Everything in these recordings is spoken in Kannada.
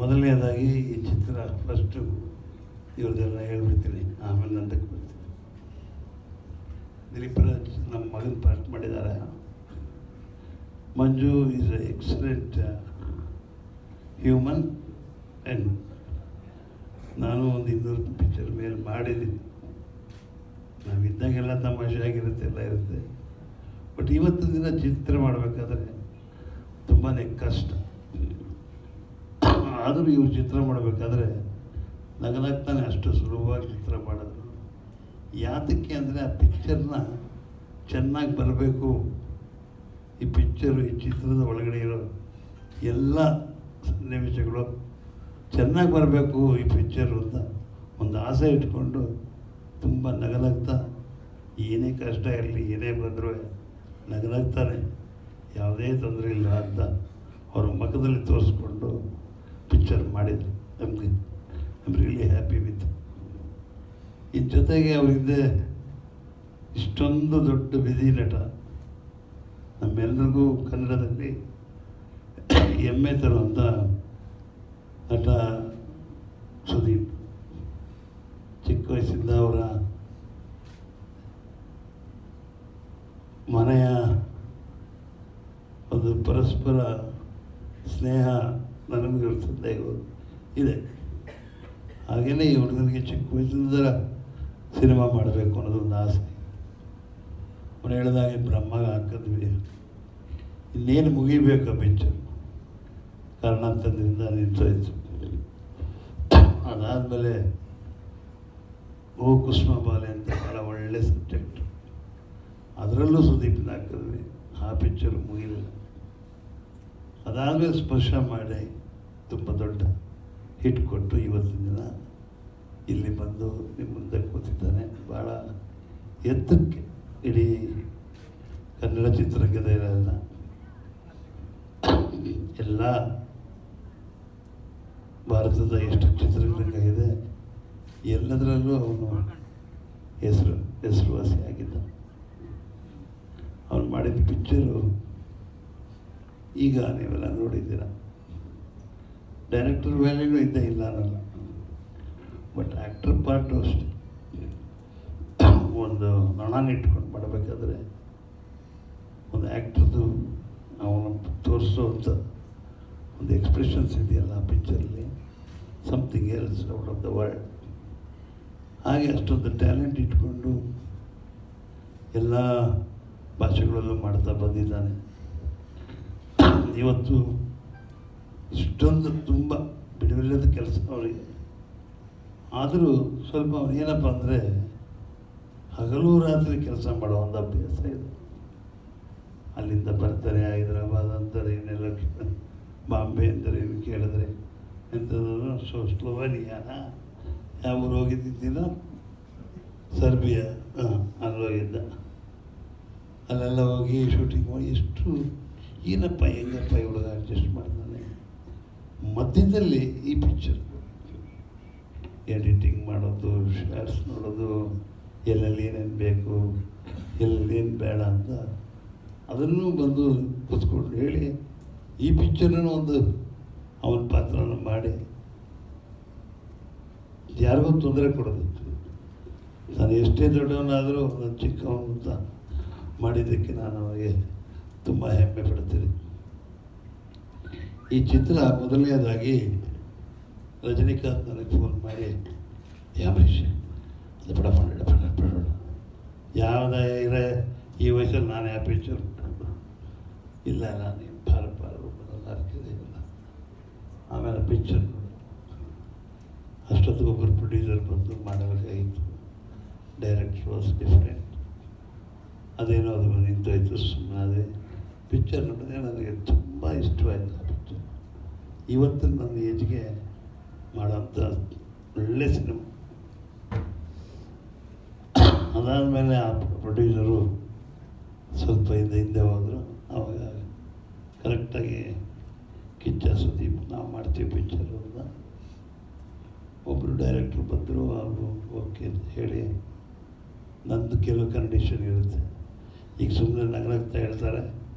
ಮೊದಲನೇದಾಗಿ ಈ ಚಿತ್ರ ಫಸ್ಟು ಇವ್ರದ್ದೆಲ್ಲ ಹೇಳ್ಬಿಡ್ತೀನಿ, ಆಮೇಲೆ ನಂದಕ್ಕೆ ಬರ್ತೀನಿ. ದಿಲೀಪರಾಜ್ ನಮ್ಮ ಮಗನ ಪಾರ್ಟ್ ಮಾಡಿದ್ದಾರೆ. Manju is a excellent human and ನಾನು ಒಂದು 200 ಪಿಕ್ಚರ್ ಮೇಲೆ ಮಾಡಿದ್ದೀನಿ. ನಾವಿದ್ದಾಗೆಲ್ಲ ತಮಾಷೆ ಆಗಿರುತ್ತೆ, ಎಲ್ಲ ಇರುತ್ತೆ. ಬಟ್ ಇವತ್ತಿನ ದಿನ ಚಿತ್ರ ಮಾಡಬೇಕಾದ್ರೆ ತುಂಬಾ ಕಷ್ಟ. ಆದರೂ ಇವ್ರು ಚಿತ್ರ ಮಾಡಬೇಕಾದ್ರೆ ನಗನಾಗ್ತಾನೆ ಅಷ್ಟು ಸುಲಭವಾಗಿ ಚಿತ್ರ ಮಾಡೋದು. ಯಾತಕ್ಕೆ ಅಂದರೆ ಆ ಪಿಕ್ಚರ್ನ ಚೆನ್ನಾಗಿ ಬರಬೇಕು, ಈ ಪಿಕ್ಚರು ಈ ಚಿತ್ರದ ಒಳಗಡೆ ಇರೋ ಎಲ್ಲ ಸನ್ನಿವೇಶಗಳು ಚೆನ್ನಾಗಿ ಬರಬೇಕು ಈ ಪಿಕ್ಚರು ಅಂತ ಒಂದು ಆಸೆ ಇಟ್ಕೊಂಡು ತುಂಬ ನಗನಾಗ್ತಾ, ಏನೇ ಕಷ್ಟ ಇರಲಿ ಏನೇ ಬಂದರೂ ನಗನಾಗ್ತಾನೆ, ಯಾವುದೇ ತೊಂದರೆ ಇಲ್ಲ ಅಂತ ಅವ್ರ ಮುಖದಲ್ಲಿ ತೋರಿಸ್ಕೊಂಡು ಪಿಕ್ಚರ್ ಮಾಡಿದ್ರು. ನಮಗೆ I am really happy with. ಇದ್ರ ಜೊತೆಗೆ ಅವರಿಂದ ಇಷ್ಟೊಂದು ದೊಡ್ಡ ಬಿಸಿ ನಟ, ನಮ್ಮೆಲ್ಲರಿಗೂ ಕನ್ನಡದಲ್ಲಿ ಹೆಮ್ಮೆ ತರುವಂಥ ನಟ ಸುದೀಪ್. ಚಿಕ್ಕ ವಯಸ್ಸಿಂದ ಅವರ ಮನೆಯ ಒಂದು ಪರಸ್ಪರ ಸ್ನೇಹ ನನಗೂ ಇರ್ತದೆ ಇದೆ. ಹಾಗೆಯೇ ಈ ಹುಡುಗರಿಗೆ ಚಿಕ್ಕ ವಯಸ್ಸಿಂದ ಸಿನಿಮಾ ಮಾಡಬೇಕು ಅನ್ನೋದೊಂದು ಆಸೆ. ಅವನು ಹೇಳಿದಾಗೆ ಬ್ರಹ್ಮಗೆ ಹಾಕಿದ್ವಿ, ಇನ್ನೇನು ಮುಗಿಬೇಕು ಪಿಕ್ಚರ್, ಕಾರಣಾಂತರದಿಂದ ನಿಂತೋಯ್ತು. ಅದಾದಮೇಲೆ ಓ ಕುಸುಮ ಬಾಲೆ ಅಂತ ಭಾಳ ಒಳ್ಳೆ ಸಬ್ಜೆಕ್ಟ್, ಅದರಲ್ಲೂ ಸುದೀಪ್ನ ಹಾಕಿದ್ವಿ. ಆ ಪಿಕ್ಚರ್ ಮುಗಿಲಿಲ್ಲ. ಅದಾದಮೇಲೆ ಸ್ಪರ್ಶ ಮಾಡಿ ತುಂಬ ದೊಡ್ಡ ಹಿಟ್ ಕೊಟ್ಟು ಇವತ್ತಿನ ದಿನ ಇಲ್ಲಿ ಬಂದು ನಿಮ್ಮ ಮುಂದೆ ಕೂತಿದ್ದಾನೆ. ಭಾಳ ಎತ್ತರಕ್ಕೆ ಇಡೀ ಕನ್ನಡ ಚಿತ್ರರಂಗದ ಎಲ್ಲ ಭಾರತದ ಎಷ್ಟು ಚಿತ್ರರಂಗ ಇದೆ ಎಲ್ಲದರಲ್ಲೂ ಅವನು ಹೆಸರುವಾಸಿ ಆಗಿದ್ದ. ಅವನು ಮಾಡಿದ ಪಿಕ್ಚರು ಈಗ ನೀವೆಲ್ಲ ನೋಡಿದ್ದೀರ. ಡೈರೆಕ್ಟರ್ ವ್ಯಾಲ್ಯೂನೂ ಇದ್ದೇ ಇಲ್ಲ ಅನ್ನಲ್ಲ, ಬಟ್ ಆ್ಯಕ್ಟರ್ ಪಾರ್ಟು ಅಷ್ಟೇ. ಒಂದು ನೊಣನ ಇಟ್ಕೊಂಡು ಮಾಡಬೇಕಾದ್ರೆ ಒಂದು ಆ್ಯಕ್ಟ್ರದ್ದು ಅವನು ತೋರಿಸೋವಂಥ ಒಂದು ಎಕ್ಸ್ಪ್ರೆಷನ್ಸ್ ಇದೆಯಲ್ಲ ಆ ಪಿಕ್ಚರಲ್ಲಿ, something else out of the world. ಹಾಗೆ ಅಷ್ಟೊಂದು ಟ್ಯಾಲೆಂಟ್ ಇಟ್ಕೊಂಡು ಎಲ್ಲ ಭಾಷೆಗಳಲ್ಲೂ ಮಾಡ್ತಾ ಬಂದಿದ್ದಾನೆ. ಇವತ್ತು ಇಷ್ಟೊಂದು ತುಂಬ ಬಿಡುವಿಲ್ಲದ ಕೆಲಸ ಅವರಿಗೆ. ಆದರೂ ಸ್ವಲ್ಪ ಏನಪ್ಪ ಅಂದರೆ ಹಗಲು ರಾತ್ರಿ ಕೆಲಸ ಮಾಡೋ ಒಂದು ಅಭ್ಯಾಸ ಇದೆ. ಅಲ್ಲಿಂದ ಬರ್ತಾರೆ, ಹೈದರಾಬಾದ್ ಅಂತಾರೆ, ಇನ್ನೆಲ್ಲ ಬಾಂಬೆ ಅಂತಾರೆ, ಇನ್ನು ಕೇಳಿದ್ರೆ ಎಂಥದ್ದು ಸ್ಲೋವೇನಿಯಾನ ಯಾವ ಊರು ಹೋಗಿದ್ದಿದ್ದೀನೋ, ಸರ್ಬಿಯಾ, ಅಲ್ಲೋಗಿದ್ದ. ಅಲ್ಲೆಲ್ಲ ಹೋಗಿ ಶೂಟಿಂಗ್ ಮಾಡಿ ಎಷ್ಟು ಏನಪ್ಪ ಹೆಂಗಪ್ಪ ಹುಡುಗ ಅಡ್ಜಸ್ಟ್ ಮಾಡ್ತಾನೆ. ಮಧ್ಯದಲ್ಲಿ ಈ ಪಿಕ್ಚರ್ ಎಡಿಟಿಂಗ್ ಮಾಡೋದು, ಶಾರ್ಟ್ಸ್ ನೋಡೋದು, ಎಲ್ಲೆಲ್ಲಿ ಏನೇನು ಬೇಕು ಎಲ್ಲೇನು ಬೇಡ ಅಂತ ಅದನ್ನು ಬಂದು ಕೂತ್ಕೊಂಡು ಹೇಳಿ ಈ ಪಿಕ್ಚರನ್ನು ಒಂದು ಅವನ ಪಾತ್ರನ ಮಾಡಿ ಯಾರಿಗೂ ತೊಂದರೆ ಕೊಡೋದಿತ್ತು. ನಾನು ಎಷ್ಟೇ ದೊಡ್ಡವನಾದರೂ ನನ್ನ ಚಿಕ್ಕವನು ಅಂತ ಮಾಡಿದ್ದಕ್ಕೆ ನಾನು ಅವರಿಗೆ ತುಂಬ ಹೆಮ್ಮೆ ಪಡ್ತೀನಿ. ಈ ಚಿತ್ರ ಮೊದಲನೇದಾಗಿ ರಜನಿಕಾಂತ್ ನನಗೆ ಫೋನ್ ಮಾಡಿ, ಯಾಮರೀಶ್ ಅದು ಬೇಡ ಯಾವುದೇ ಇರೋ ಈ ವಯಸ್ಸಲ್ಲಿ ನಾನು ಯಾವ ಪಿಕ್ಚರ್ ಇಲ್ಲ, ನಾನು ಆಮೇಲೆ ಪಿಕ್ಚರ್ ಅಷ್ಟೊತ್ತಿಗೆ ಒಬ್ಬರು ಪ್ರೊಡ್ಯೂಸರ್ ಬಂದು ಮಾಡಬೇಕಾಗಿತ್ತು. Director was different. ಅದೇನೋ ಅದು ನಿಂತೋಯ್ತು. ಸುಮ್ಮನೆ ಅದೇ ಪಿಕ್ಚರ್ ನೋಡಿದ್ರೆ ನನಗೆ ತುಂಬ ಇಷ್ಟವಾಯಿತು ಆ ಪಿಕ್ಚರ್. ಇವತ್ತು ನನ್ನ ಏಜ್ಗೆ ಮಾಡೋಂಥ ಒಳ್ಳೆ ಸಿನಿಮಾ. ಅದಾದಮೇಲೆ ಆ ಪ್ರೊಡ್ಯೂಸರು ಸ್ವಲ್ಪ ಹಿಂದೆ ಹೋದರು. ಆವಾಗ ಕರೆಕ್ಟಾಗಿ ಕಿಚ್ಚ ಸುದೀಪ್ ನಾವು ಮಾಡ್ತೀವಿ ಪಿಕ್ಚರು ಅಂತ ಒಬ್ಬರು ಡೈರೆಕ್ಟ್ರು ಬಂದರು. ಅವರು ಓಕೆ ಅಂತ ಹೇಳಿ ನಂದು ಕೆಲವು ಕಂಡೀಷನ್ ಇರುತ್ತೆ. ಈಗ ಸುಮ್ಮನೆ ನಗನಾಗ್ತಾ ಹೇಳ್ತಾರೆ,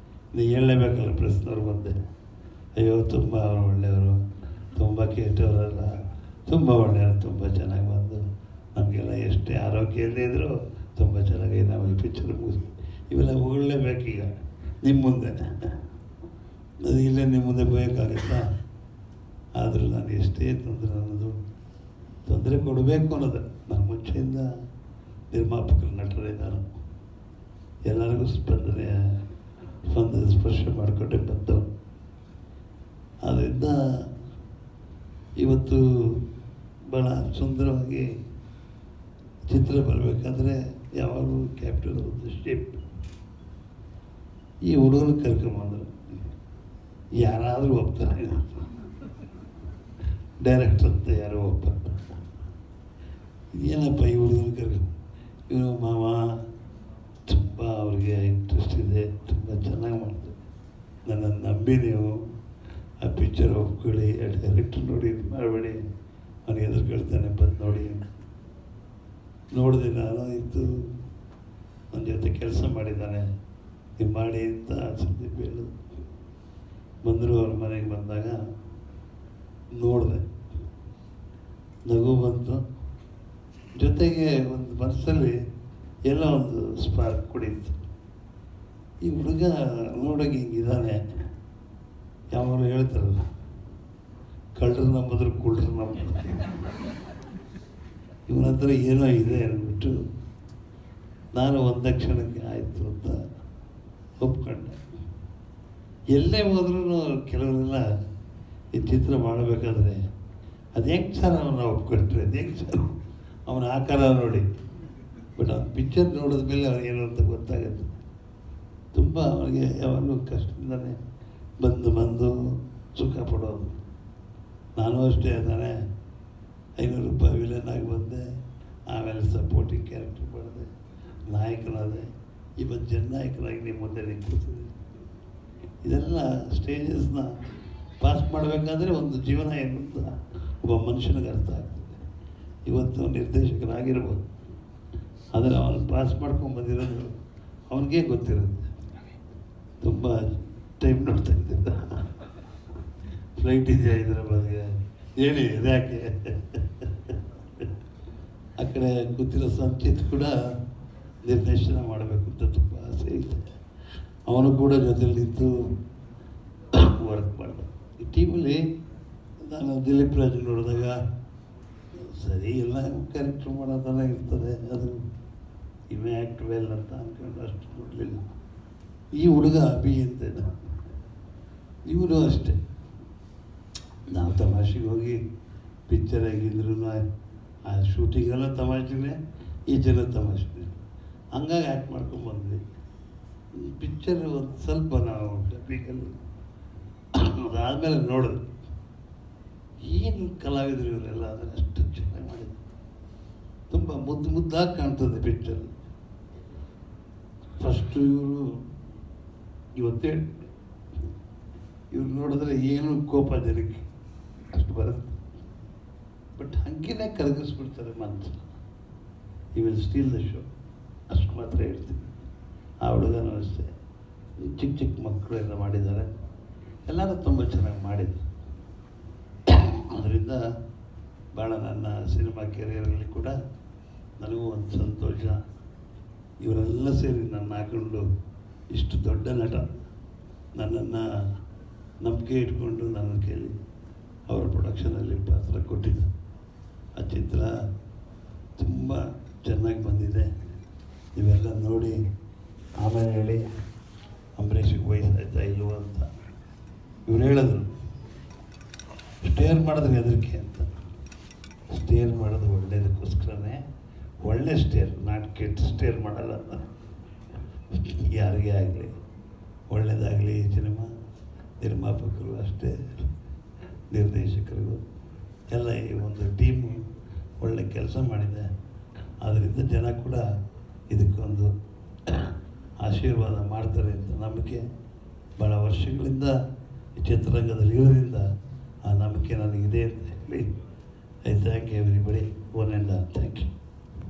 ನೀವು ಹೇಳಲೇಬೇಕಲ್ಲ ಪ್ರೆಸ್ನವ್ರು ಬಂದೆ, ಅಯ್ಯೋ ತುಂಬ ಅವರು ಒಳ್ಳೆಯವರು, ತುಂಬ ಕೆಟ್ಟವರಲ್ಲ, ತುಂಬ ಒಳ್ಳೆಯವರು, ತುಂಬ ಚೆನ್ನಾಗಿ ಬಂದು ನಮಗೆಲ್ಲ ಎಷ್ಟೇ ಆರೋಗ್ಯ ಇಲ್ಲದೇ ಇದ್ದರೂ ತುಂಬ ಚೆನ್ನಾಗಿ ನಾವು ಈ ಪಿಕ್ಚರ್ ಮುಗಿಸಿ ಇವೆಲ್ಲ ಹೊಗಳಲೇಬೇಕೀಗ ನಿಮ್ಮ ಮುಂದೆ. ಅದು ಇಲ್ಲೇ ನಿಮ್ಮ ಮುಂದೆ ಬೇಕಾಗುತ್ತಾ? ಆದರೂ ನಾನು ಎಷ್ಟೇ ತೊಂದರೆ ಕೊಡಬೇಕು ಅನ್ನೋದು ನಾನು ಮುಂಚೆಯಿಂದ ನಿರ್ಮಾಪಕರು ನಟರಿದ್ದಾರೆ, ಎಲ್ಲರಿಗೂ ಸ್ಪರ್ಶ ಮಾಡಿಕೊಂಡೆ ಬಂದವು. ಆದ್ದರಿಂದ ಇವತ್ತು ಭಾಳ ಸುಂದರವಾಗಿ ಚಿತ್ರ ಬರಬೇಕಾದ್ರೆ ಯಾವಾಗಲೂ ಕ್ಯಾಪ್ಟನ್ ಆಫ್ ದ ಶಿಪ್ ಈ ಹುಡುಗರು ಕರ್ಕೊಂಬಂದರು. ಯಾರಾದರೂ ಒಪ್ತಾರೆ, ಡೈರೆಕ್ಟರ್ ಅಂತ ಯಾರೋ ಒಪ್ಪ, ಏನಪ್ಪ ಈ ಹುಡುಗರು ಇವನು ಮಾವ ತುಂಬ ಅವ್ರಿಗೆ ಇಂಟ್ರೆಸ್ಟ್ ಇದೆ, ತುಂಬ ಚೆನ್ನಾಗಿ ಮಾಡ್ತಾರೆ, ನನ್ನನ್ನು ನಂಬಿ ನೀವು ಆ ಪಿಕ್ಚರ್ ಒಪ್ಕೊಳ್ಳಿ, ಡೈರೆಕ್ಟರ್ ನೋಡಿ ಇದು ಮಾಡಬೇಡಿ, ಅವನಿಗೆ ಎದುರುಗಳ್ತಾನೆ ಬಂದು ನೋಡಿ. ನೋಡಿದೆ ನಾನು, ಇತ್ತು ನನ್ನ ಜೊತೆ ಕೆಲಸ ಮಾಡಿದ್ದಾನೆ, ನೀವು ಮಾಡಿ ಅಂತ ಸುದ್ದಿ ಹೇಳಿದ್ರು. ಬಂದರು ಅವ್ರ ಮನೆಗೆ ಬಂದಾಗ ನೋಡಿದೆ, ನಗು ಬಂತು, ಜೊತೆಗೆ ಒಂದು ಮನಸ್ಸಲ್ಲಿ ಎಲ್ಲ ಒಂದು ಸ್ಪಾರ್ಕ್ ಕುಡಿಯಿತು. ಈ ಹುಡುಗ ನೋಡೋಕೆ ಹಿಂಗಿದ್ದಾನೆ, ಯಾವಾಗಲೂ ಹೇಳ್ತಾರಲ್ಲ, ಕಳ್ಳರು ನಂಬಿದ್ರು ಕುಳ್ಳರು ನಂಬಿದ್ರು, ಇವನ ಹತ್ರ ಏನೋ ಇದೆ ಅಂದ್ಬಿಟ್ಟು ನಾನು ಒಂದು ಕ್ಷಣಕ್ಕೆ ಆಯಿತು ಅಂತ ಒಪ್ಕೊಂಡೆ. ಎಲ್ಲೇ ಹೋದ್ರೂ ಕೆಲವರೆಲ್ಲ ಈ ಚಿತ್ರ ಮಾಡಬೇಕಾದ್ರೆ ಅದು ಹೆಂಗೆ ಸರ್ ಅವನ್ನ ಒಪ್ಕೊಂಡ್ರೆ, ಅದು ಹೆಂಗೆ ಸರ್ ಅವನ ಆಕಾರ ನೋಡಿ, ಬಟ್ ಅವ್ನ ಪಿಕ್ಚರ್ ನೋಡಿದ್ಮೇಲೆ ಅವನಿಗೇನು ಅಂತ ಗೊತ್ತಾಗುತ್ತೆ. ತುಂಬ ಅವನಿಗೆ ಯಾವಾಗಲೂ ಕಷ್ಟದಿಂದಲೇ ಬಂದು ಸುಖ ಪಡೋದು. ನಾನು ಅಷ್ಟೇ ತಾನೇ, 500 ರೂಪಾಯಿ ವಿಲನ್ ಬಂದೆ, ಆಮೇಲೆ ಸಪೋರ್ಟಿಂಗ್ ಕ್ಯಾರೆಕ್ಟರ್ ಮಾಡಿದೆ, ನಾಯಕನಾದೆ, ಇವತ್ತು ಜನನಾಯಕನಾಗಿ ನಿಮ್ಮ ಮುಂದೆ ನಿಂತಿದ್ದೀನಿ. ಇದೆಲ್ಲ ಸ್ಟೇಜಸ್ನ ಪಾಸ್ ಮಾಡಬೇಕಾದ್ರೆ ಒಂದು ಜೀವನ ಏನು ಅಂತ ಒಬ್ಬ ಮನುಷ್ಯನಿಗೆ ಅರ್ಥ ಆಗ್ತದೆ. ಇವತ್ತು ನಿರ್ದೇಶಕರಾಗಿರ್ಬೋದು, ಆದರೆ ಅವನು ಪಾಸ್ ಮಾಡ್ಕೊಂಡು ಬಂದಿರೋದು ಅವನಿಗೆ ಗೊತ್ತಿರುತ್ತೆ. ತುಂಬ ಟೈಮ್ ನೋಡ್ತಾ ಇದ್ದಿದ್ದ, ಫ್ಲೈಟ್ ಇದೆಯಾ ಇದರ ಬಗ್ಗೆ ಹೇಳಿ, ಯಾಕೆ ಆ ಕಡೆ ಕೂತಿರೋ ಸಂಚಿತ್ ಕೂಡ ನಿರ್ದೇಶನ ಮಾಡಬೇಕು ಅಂತ ತುಂಬ ಆಸೆ ಇದೆ. ಅವನು ಕೂಡ ಜೊತೆಲಿ ನಿಂತು ವರ್ಕ್ ಮಾಡಿದ. ಈ ಟೀಮಲ್ಲಿ ನಾನು ದಿಲೀಪ್ ರಾಜ್ ನೋಡಿದಾಗ ಸರಿ ಎಲ್ಲ ಕ್ಯಾರೆಕ್ಟರ್ ಮಾಡೋದೆಲ್ಲ ಇರ್ತದೆ, ಅದು ಇವೇ ಆ್ಯಕ್ಟ್ ವೆಲ್ ಅಂತ ಅಂದ್ಕೊಂಡು ಅಷ್ಟು ನೋಡಲಿಲ್ಲ. ಈ ಹುಡುಗ ಅಭಿ ಅಂತೇನ, ಇವರು ಅಷ್ಟೇ, ನಾವು ತಮಾಷೆಗೆ ಹೋಗಿ ಪಿಕ್ಚರ್ ಆಗಿದ್ರು ಆ ಶೂಟಿಂಗೆಲ್ಲ ತಮಾಷೆನೇ, ಈ ಜನ ತಮಾಷೆನೇ, ಹಂಗಾಗಿ ಆ್ಯಕ್ಟ್ ಮಾಡ್ಕೊಂಡ್ಬಂದ್ವಿ. ಪಿಕ್ಚರ್ ಒಂದು ಸ್ವಲ್ಪ ನಾವು ಡಬ್ಬಿಗಲ್ಲಿ ಅದಾದಮೇಲೆ ನೋಡಿದ್ವಿ, ಏನು ಕಲಾವಿದರು ಇವರೆಲ್ಲ, ಅದನ್ನು ಅಷ್ಟು ಚೆನ್ನಾಗಿ ಮಾಡಿದ್ರು. ತುಂಬ ಮುದ್ದಾಗಿ ಕಾಣ್ತದೆ ಪಿಕ್ಚರ್. ಫಸ್ಟು ಇವತ್ತೇ ಇವ್ರು ನೋಡಿದ್ರೆ ಏನು ಕೋಪ ಜನಕ್ಕೆ ಅಷ್ಟು ಬರುತ್ತೆ, ಬಟ್ ಹಂಗೆನೇ ಕರಗಿಸ್ಬಿಡ್ತಾರೆ ಮನಸ್ಸು. ಈ ವಿಲ್ ಸ್ಟೀಲ್ ದ ಶೋ, ಅಷ್ಟು ಮಾತ್ರ ಹೇಳ್ತೀನಿ. ಆ ಹುಡುಗನೂ ಅಷ್ಟೇ, ಚಿಕ್ಕ ಮಕ್ಕಳು ಎಲ್ಲ ಮಾಡಿದ್ದಾರೆ, ಎಲ್ಲರೂ ತುಂಬ ಚೆನ್ನಾಗಿ ಮಾಡಿದ್ರು. ಅದರಿಂದ ಭಾಳ ನನ್ನ ಸಿನಿಮಾ ಕೆರಿಯರಲ್ಲಿ ಕೂಡ ನನಗೂ ಒಂದು ಸಂತೋಷ. ಇವರೆಲ್ಲ ಸೇರಿ ನನ್ನ ಹಾಕೊಂಡು ಇಷ್ಟು ದೊಡ್ಡ ನಟ ನನ್ನನ್ನು ನಂಬಿಕೆ ಇಟ್ಕೊಂಡು ನನ್ನ ಕೇಳಿ ಅವರ ಪ್ರೊಡಕ್ಷನಲ್ಲಿ ಪಾತ್ರ ಕೊಟ್ಟಿದ್ದು. ಆ ಚಿತ್ರ ತುಂಬ ಚೆನ್ನಾಗಿ ಬಂದಿದೆ. ಇವೆಲ್ಲ ನೋಡಿ ಆಮೇಲೆ ಹೇಳಿ ಅಂಬರೀಷಿಗೆ ವಯಸ್ಸಾಯ್ತಾ ಇಲ್ವೋ ಅಂತ ಇವ್ರು ಹೇಳಿದ್ರು. ಸ್ಟೇರ್ ಮಾಡಿದ್ರೆ ಹೆದರಿಕೆ ಅಂತ, ಸ್ಟೇರ್ ಮಾಡೋದು ಒಳ್ಳೇದಕ್ಕೋಸ್ಕರನೇ, ಒಳ್ಳೆ ಸ್ಟೇರ್, ನಾಟ್ ಕೆಟ್ಟ ಸ್ಟೇರ್ ಮಾಡಲ್ಲ ಅಂತ. ಯಾರಿಗೇ ಆಗಲಿ ಒಳ್ಳೆಯದಾಗಲಿ, ಸಿನಿಮಾ ನಿರ್ಮಾಪಕರು ಅಷ್ಟೇ, ನಿರ್ದೇಶಕರಿಗೂ ಎಲ್ಲ ಈ ಒಂದು ಟೀಮು ಒಳ್ಳೆ ಕೆಲಸ ಮಾಡಿದೆ. ಆದ್ದರಿಂದ ಜನ ಕೂಡ ಇದಕ್ಕೊಂದು ಆಶೀರ್ವಾದ ಮಾಡ್ತಾರೆ ಅಂತ ನಂಬಿಕೆ ಭಾಳ ವರ್ಷಗಳಿಂದ ಈ ಚಿತ್ರರಂಗದಲ್ಲಿ ಇರೋದ್ರಿಂದ ಆ ನಂಬಿಕೆ ನನಗಿದೆ ಅಂತ ಹೇಳಿ I thank everybody, one and all thank you.